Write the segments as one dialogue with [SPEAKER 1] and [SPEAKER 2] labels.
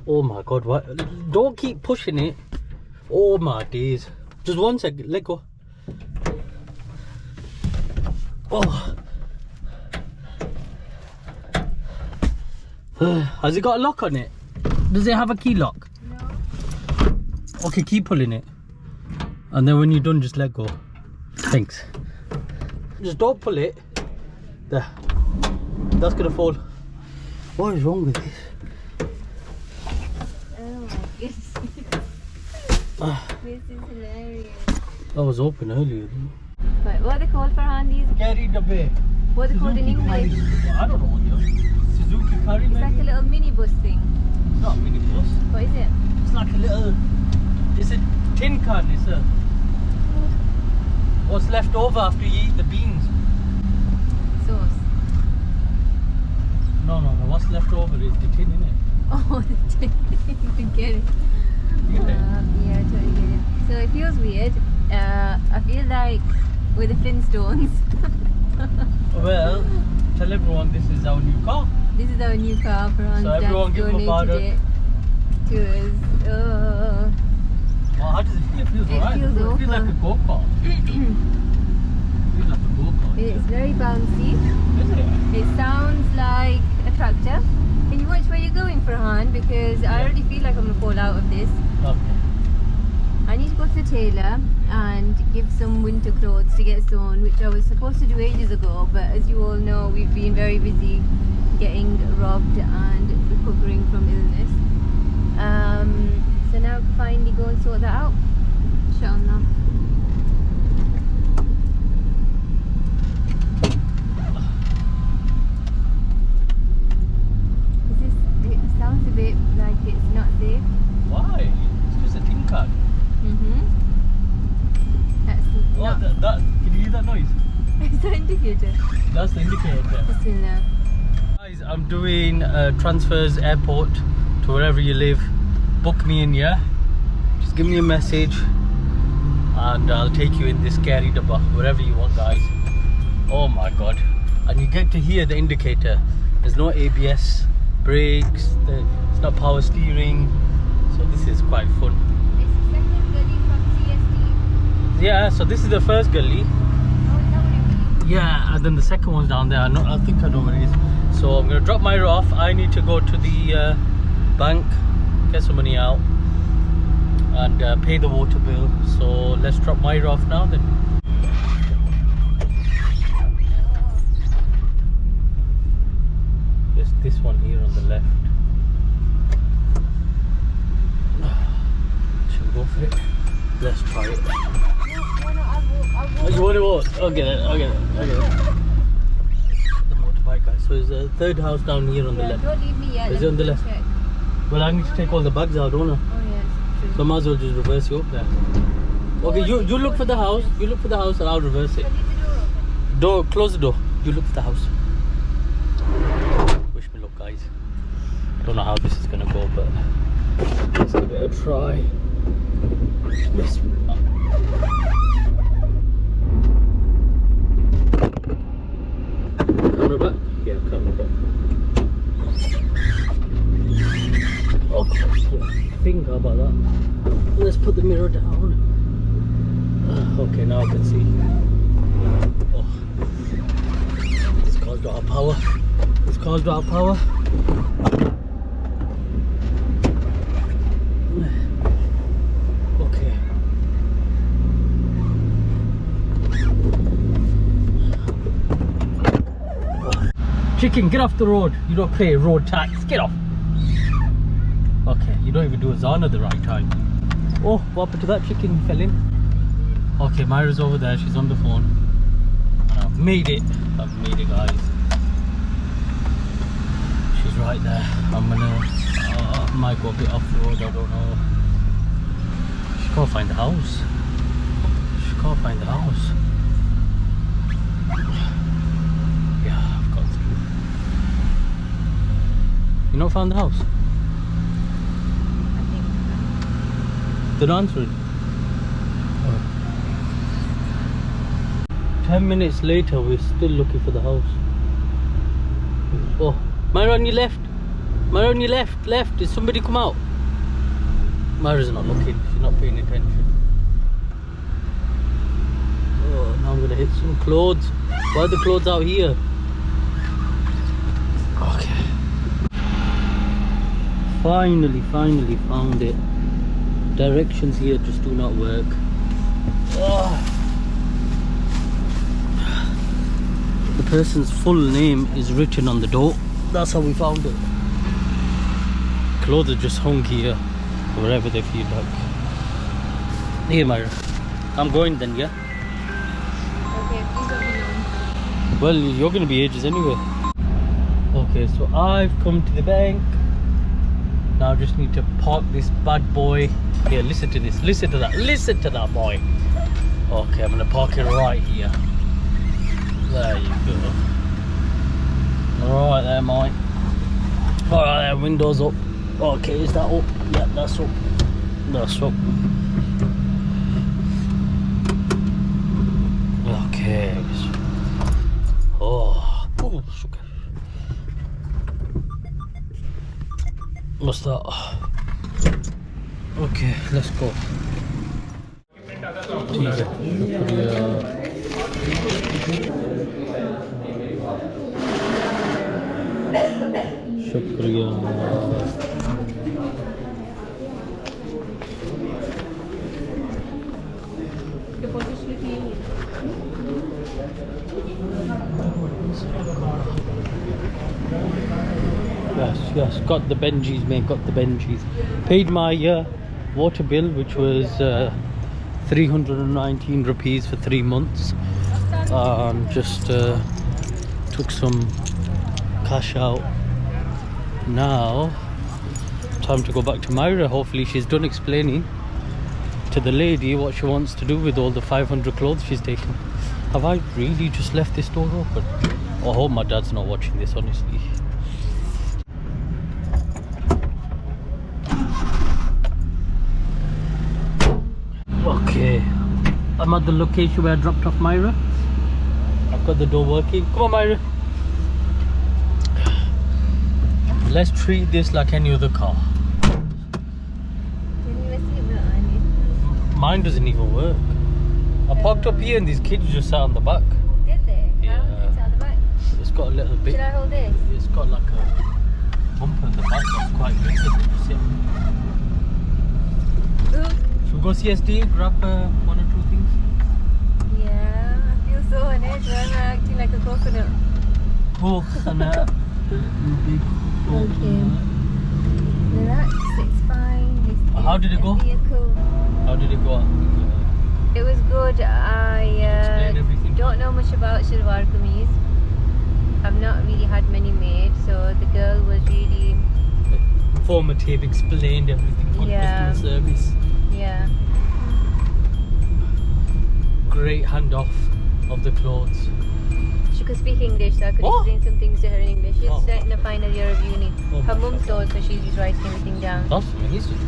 [SPEAKER 1] Oh my god, what? Don't keep pushing it. Oh my days. Just 1 second, let go. Oh. Has it got a lock on it? Does it have a key lock?
[SPEAKER 2] No.
[SPEAKER 1] Okay, keep pulling it. And then when you're done, just let go. Thanks. Just don't pull it. There. That's gonna fall. What is wrong with this?
[SPEAKER 2] Oh my goodness. This is hilarious.
[SPEAKER 1] I was open earlier.
[SPEAKER 2] But what are they called, Farhan? These?
[SPEAKER 1] Carry the bay.
[SPEAKER 2] What are they called in English?
[SPEAKER 1] I don't know. Suzuki carry.
[SPEAKER 2] It's like a little minibus thing.
[SPEAKER 1] It's not a minibus.
[SPEAKER 2] What is it?
[SPEAKER 1] It's like a little. It's a tin can. It's a. What's left over after you eat the beans?
[SPEAKER 2] Sauce.
[SPEAKER 1] No. What's left over is the tin, innit?
[SPEAKER 2] Oh, the tin. I get it.
[SPEAKER 1] You get it?
[SPEAKER 2] Yeah, I totally get it. So it feels weird. I feel like we're the Flintstones.
[SPEAKER 1] Well, tell everyone this is our new car.
[SPEAKER 2] This is our new car. Farhan's
[SPEAKER 1] So everyone
[SPEAKER 2] dad
[SPEAKER 1] give them a
[SPEAKER 2] donated it to us.
[SPEAKER 1] Well, how does it feel? It feels alright.
[SPEAKER 2] feels
[SPEAKER 1] It feels like a
[SPEAKER 2] awful.
[SPEAKER 1] go-kart. It feels like a go-kart.
[SPEAKER 2] It's very bouncy.
[SPEAKER 1] Is it?
[SPEAKER 2] It sounds like a tractor. Can you watch where you're going, Farhan? Because I already feel like I'm going to fall out of this.
[SPEAKER 1] Okay.
[SPEAKER 2] I need to go to the tailor and give some winter clothes to get sewn, which I was supposed to do ages ago, but as you all know, we've been very busy getting robbed and recovering from illness. So now I can finally go and sort that out. Inshallah. It sounds a bit like it's not safe.
[SPEAKER 1] Why? It's just a tin can.
[SPEAKER 2] That's
[SPEAKER 1] Oh,
[SPEAKER 2] not.
[SPEAKER 1] that, can you hear that noise?
[SPEAKER 2] It's the indicator.
[SPEAKER 1] That's the indicator.
[SPEAKER 2] Bismillah.
[SPEAKER 1] Guys, I'm doing transfers airport to wherever you live. Book me in, yeah? Just give me a message and I'll take you in this scary dabba, wherever you want, guys. Oh my god. And you get to hear the indicator. There's no ABS brakes, it's not power steering, so this is quite fun.
[SPEAKER 2] It's the second gully from CST.
[SPEAKER 1] Yeah, so this is the first gully.
[SPEAKER 2] Oh, is that what it means?
[SPEAKER 1] Yeah, and then the second one's down there. I think I know where it is. So I'm gonna drop Myra off. I need to go to the bank, get some money out, and pay the water bill. So let's drop Myra off now then. There's this one here on the left. Shall we go for it? Let's try it.
[SPEAKER 2] No, I'll
[SPEAKER 1] Oh, you want to walk? I'll get it. The motorbike, guys. So there's a third house down here on the left.
[SPEAKER 2] Don't leave me yet.
[SPEAKER 1] Is it on the left?
[SPEAKER 2] Check.
[SPEAKER 1] Well, I need to take all the bags out, don't I?
[SPEAKER 2] Oh, yes. True.
[SPEAKER 1] So I might as well just reverse you up there. Okay, you look for the house. You look for the house and I'll reverse it.
[SPEAKER 2] But leave the door open.
[SPEAKER 1] Close the door. You look for the house. Wish me luck, guys. Don't know how this is gonna go, but let's give it a try. Yes. Camera back? Yeah, camera back. Oh, I think about that. Let's put the mirror down. Okay, now I can see. Oh, this car's got our power. This car's got our power. Okay. Chicken, get off the road. You don't pay road tax. Get off. Okay, you don't even do a zone at the right time. Oh, what happened to that chicken? Fell in. Okay, Myra's over there. She's on the phone. And I've made it. I've made it, guys. She's right there. I'm gonna might go a bit off the road. I don't know. She can't find the house. She can't find the house. Yeah, I've got through. You not found the house?
[SPEAKER 2] I think.
[SPEAKER 1] They're answering. 10 minutes later, we're still looking for the house. Oh, Myra on your left. Myra, on your left. Did somebody come out? Myra's not looking. She's not paying attention. Oh, now I'm gonna hit some clothes. Why are the clothes out here? Okay. Finally found it. Directions here just do not work. Oh. The person's full name is written on the door. That's how we found it. Clothes are just hung here, wherever they feel like. Here, Myra. I'm going then, yeah?
[SPEAKER 2] Okay, please don't be long.
[SPEAKER 1] Well, you're going to be ages anyway. Okay, so I've come to the bank. Now I just need to park this bad boy. Here, listen to this. Listen to that boy. Okay, I'm going to park it right here. There you go. Alright there, mate. Alright there, windows up. Okay, is that up? Yeah, that's up. That's up. Okay. Oh, sugar. What's that? Okay, let's go. शुक्रिया Yes, got the Benjis, mate, got the Benjis. Paid my water bill, which was 319 rupees for 3 months. Just took some cash out. Now time to go back to Myra. Hopefully she's done explaining to the lady what she wants to do with all the 500 clothes she's taken. Have I really just left this door open? I hope my dad's not watching this, honestly. Okay, I'm at the location where I dropped off Myra. I've got the door working. Come on, Myra. Let's treat this like any other car. Mine doesn't even work. I parked up here and these kids just sat on the back.
[SPEAKER 2] Did they?
[SPEAKER 1] Yeah.
[SPEAKER 2] How did it sit on the back?
[SPEAKER 1] It's got a little bit.
[SPEAKER 2] Should I hold this?
[SPEAKER 1] It's got like a bumper in the back that's quite big. Should we go CSD, grab 1 or 2 things?
[SPEAKER 2] Yeah, I feel so on edge. Why am I acting like a coconut?
[SPEAKER 1] Coconut.
[SPEAKER 2] Okay. Relax, it's fine.
[SPEAKER 1] How did it go? How did it go?
[SPEAKER 2] It was good. I don't know much about Shalwar Kameez. I've not really had many made, so the girl was really
[SPEAKER 1] informative, explained everything on customer service.
[SPEAKER 2] Yeah.
[SPEAKER 1] Great handoff of the clothes.
[SPEAKER 2] She could speak English, so I could explain some things to her in English. She's starting the final year of uni. Her mum's told, so she's writing everything down.
[SPEAKER 1] That's amazing.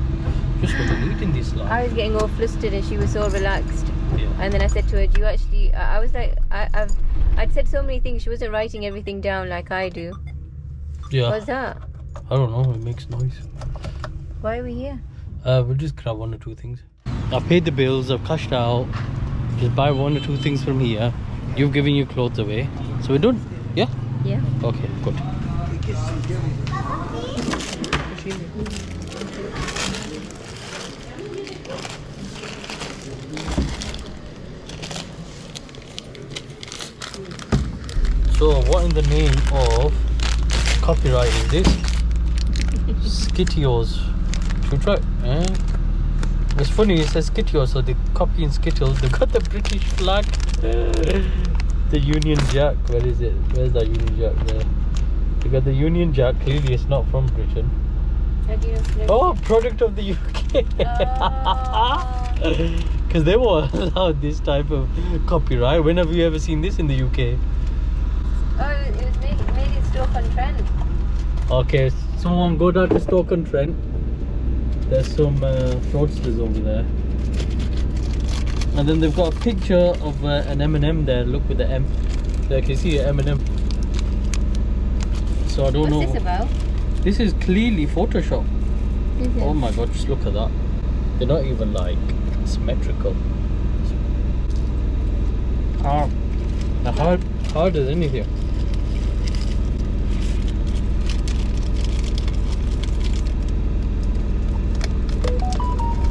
[SPEAKER 1] Just what we need in this life.
[SPEAKER 2] I was getting all flustered and she was so relaxed.
[SPEAKER 1] Yeah.
[SPEAKER 2] And then I said to her, do you actually, I was like, I'd said so many things, she wasn't writing everything down like I do.
[SPEAKER 1] Yeah.
[SPEAKER 2] What's that?
[SPEAKER 1] I don't know, it makes noise.
[SPEAKER 2] Why are we here?
[SPEAKER 1] We'll just grab 1 or 2 things. I've paid the bills, I've cashed out. Just buy 1 or 2 things from here. You've given your clothes away. So we're done? Yeah?
[SPEAKER 2] Yeah.
[SPEAKER 1] Okay, good. So what in the name of copyright is this? Skittios. Should we try? It's funny, it says Skittios, so they copy in Skittles. They got the British flag. The Union Jack. Where is it? Where's that Union Jack there? They got the Union Jack. Clearly it's not from Britain. Oh, product of the UK. Because they won't allow this type of copyright. When have you ever seen this in the UK?
[SPEAKER 2] Oh, it was made in Stoke-on-Trent.
[SPEAKER 1] Okay, someone go down to Stoke-on-Trent. There's some fraudsters over there. And then they've got a picture of an M&M there. Look with the M. There, can you see an M&M? So I don't know.
[SPEAKER 2] What's this about?
[SPEAKER 1] This is clearly Photoshop.
[SPEAKER 2] Is it?
[SPEAKER 1] Oh my god, just look at that. They're not even like symmetrical. Hard as anything.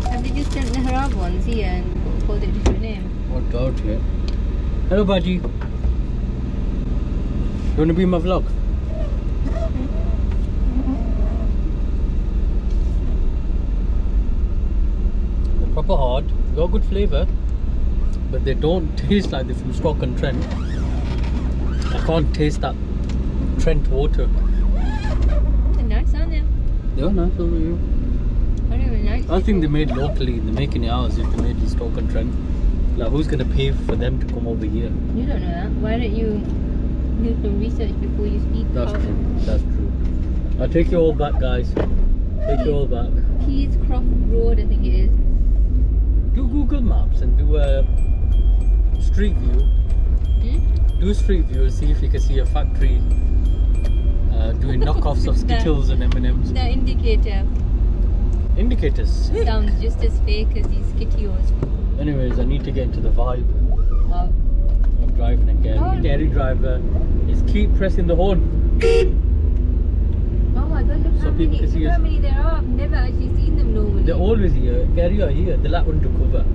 [SPEAKER 2] Have they just sent the Harab ones here and called it a different name?
[SPEAKER 1] What out here? Hello, Baji. You want to be in my vlog? They're proper hard. They got good flavour, but they don't taste like they're from Stock and Trent. I can't taste that Trent water.
[SPEAKER 2] They're nice, aren't they?
[SPEAKER 1] They're nice over here.
[SPEAKER 2] I don't even like
[SPEAKER 1] I think they're made locally. They're making it out as if they're made in Stock and Trent. Like, who's gonna pay for them to come over here?
[SPEAKER 2] You don't know that. Why don't you do some research before you speak?
[SPEAKER 1] That's true. That's true. I'll take you all back, guys. Take you all back.
[SPEAKER 2] Keys Croft Road, I think it is.
[SPEAKER 1] Do Google Maps and do a street view.
[SPEAKER 2] Hmm?
[SPEAKER 1] Do a street view and see if you can see a factory doing knockoffs of Skittles and M&Ms.
[SPEAKER 2] The indicator
[SPEAKER 1] Indicators.
[SPEAKER 2] sounds just as fake as these Skittios.
[SPEAKER 1] Anyways, I need to get into the vibe
[SPEAKER 2] Wow.
[SPEAKER 1] of driving again.
[SPEAKER 2] Oh.
[SPEAKER 1] Dairy driver is keep pressing the horn.
[SPEAKER 2] Oh my god,
[SPEAKER 1] So people can see
[SPEAKER 2] look
[SPEAKER 1] us.
[SPEAKER 2] how many there are. I've never actually seen them normally.
[SPEAKER 1] They're always here. Gary are here. They're like undercover.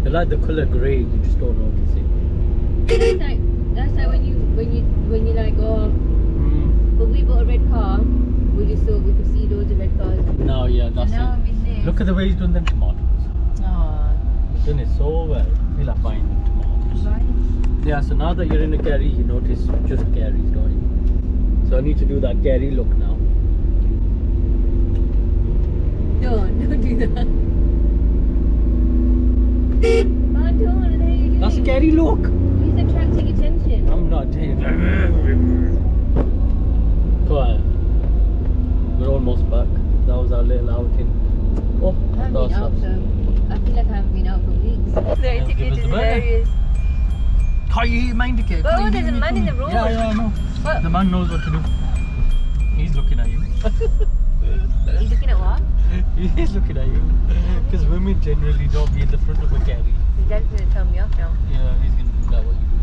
[SPEAKER 1] They like the colour grey. You just don't notice it.
[SPEAKER 2] That's like when you like, oh, when we bought a red car, we just thought we could see loads of red cars.
[SPEAKER 1] No, yeah, that's
[SPEAKER 2] Now I'm
[SPEAKER 1] it.
[SPEAKER 2] in there.
[SPEAKER 1] Look at the way he's done them tomatoes.
[SPEAKER 2] Oh,
[SPEAKER 1] He's done it so well. I feel like buying them tomatoes.
[SPEAKER 2] right.
[SPEAKER 1] Yeah, so now that you're in a Gary, you notice just Gary's doing. So I need to do that Gary look now.
[SPEAKER 2] Don't do that. Oh, don't, what the hell are you doing?
[SPEAKER 1] That's a Gary look.
[SPEAKER 2] He's attracting attention.
[SPEAKER 1] I'm not taking Quiet. We're almost back. That was our little outing. Oh,
[SPEAKER 2] I haven't
[SPEAKER 1] that was
[SPEAKER 2] been out for, I feel like I haven't been out for weeks. The
[SPEAKER 1] Yeah, give us
[SPEAKER 2] indicators
[SPEAKER 1] the
[SPEAKER 2] in
[SPEAKER 1] button.
[SPEAKER 2] areas.
[SPEAKER 1] Can't you hear my indicator?
[SPEAKER 2] Oh, there's a man in the road.
[SPEAKER 1] Yeah, I know.
[SPEAKER 2] What?
[SPEAKER 1] The man knows what to do. He's looking at you.
[SPEAKER 2] He's looking at what?
[SPEAKER 1] He's looking at you. Because women generally don't be in the front of a Gary.
[SPEAKER 2] His dad's going to tell me off now.
[SPEAKER 1] Yeah, he's going to do that what you do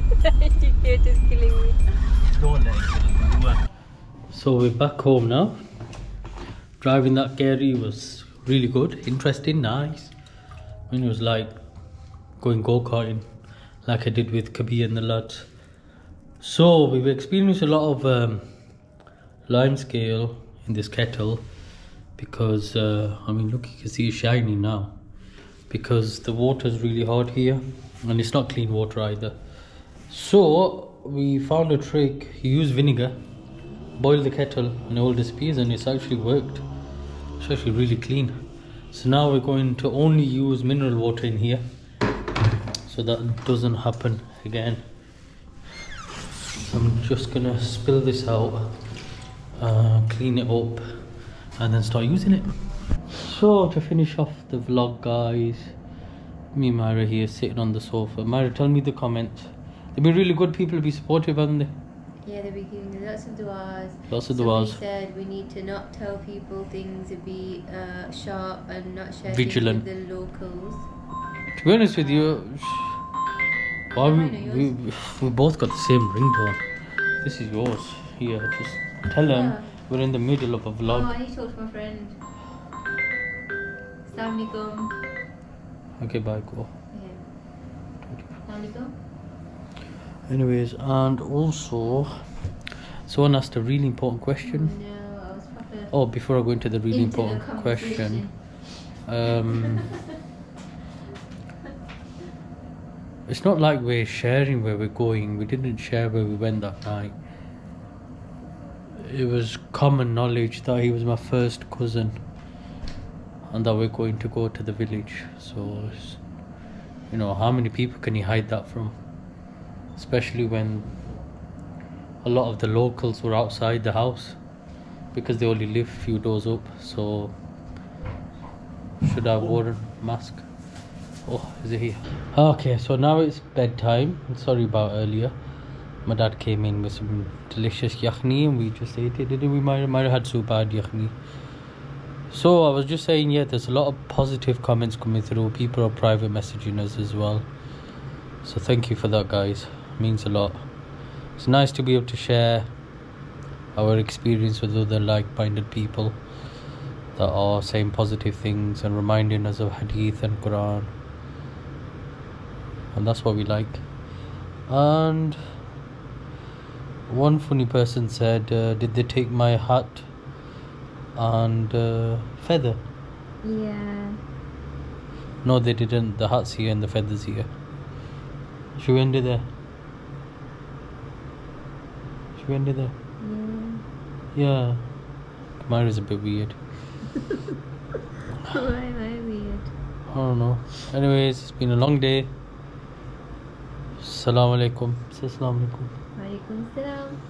[SPEAKER 1] in the front.
[SPEAKER 2] The indicator's killing me.
[SPEAKER 1] Don't let it kill you. So we're back home now. Driving that Gary was really good, interesting, nice. I mean, it was like going go-karting like I did with Kabir and the lads. So we've experienced a lot of lime scale in this kettle because I mean, look, you can see it's shiny now because the water's really hard here and it's not clean water either. So we found a trick. You use vinegar, boil the kettle and it all disappears, and it's actually worked. It's actually really clean. So now we're going to only use mineral water in here so that doesn't happen again. I'm just gonna spill this out, clean it up and then start using it. So to finish off the vlog, guys, me and Myra here sitting on the sofa. Myra, tell me the comments. They've been really good. People be supportive, haven't they?
[SPEAKER 2] Yeah, they'll be giving lots of du'as.
[SPEAKER 1] Lots of
[SPEAKER 2] Somebody
[SPEAKER 1] du'as.
[SPEAKER 2] said we need to not tell people things, to be sharp and not share
[SPEAKER 1] Vigilant.
[SPEAKER 2] things with the locals.
[SPEAKER 1] To be honest with you, why
[SPEAKER 2] Mine or
[SPEAKER 1] we both got the same ringtone. This is yours. Here, just tell them
[SPEAKER 2] Yeah.
[SPEAKER 1] we're in the middle of a
[SPEAKER 2] Oh,
[SPEAKER 1] vlog.
[SPEAKER 2] I need to talk to my friend. Assalamualaikum.
[SPEAKER 1] Okay, bye, go.
[SPEAKER 2] Yeah. Assalamualaikum.
[SPEAKER 1] Anyways, and also, someone asked a really important question.
[SPEAKER 2] No, I was proper
[SPEAKER 1] Oh, before I go into the really
[SPEAKER 2] into the
[SPEAKER 1] important question,
[SPEAKER 2] conversation.
[SPEAKER 1] it's not like we're sharing where we're going. We didn't share where we went that night. It was common knowledge that he was my first cousin and that we're going to go to the village. So, you know, how many people can you hide that from? Especially when a lot of the locals were outside the house because they only live a few doors up. So should I have worn a mask? Oh, is it here? Okay, so now it's bedtime. Sorry about earlier. My dad came in with some delicious yakhni and we just ate it, didn't we? Myra had super hard yakhni. So I was just saying, yeah, there's a lot of positive comments coming through. People are private messaging us as well. So thank you for that, guys. It means a lot. It's nice to be able to share our experience with other like-minded people that are saying positive things and reminding us of hadith and Quran. And that's what we like. And one funny person said, did they take my hat and feather?
[SPEAKER 2] Yeah.
[SPEAKER 1] No, they didn't. The hat's here and the feather's here. Should we end it there? Should we end it there?
[SPEAKER 2] Yeah.
[SPEAKER 1] Yeah. Myra's a bit weird.
[SPEAKER 2] Why am I weird?
[SPEAKER 1] I don't know. Anyways, it's been a long day. Assalamu alaikum. Say assalamu alaikum.
[SPEAKER 2] Walaikum salam.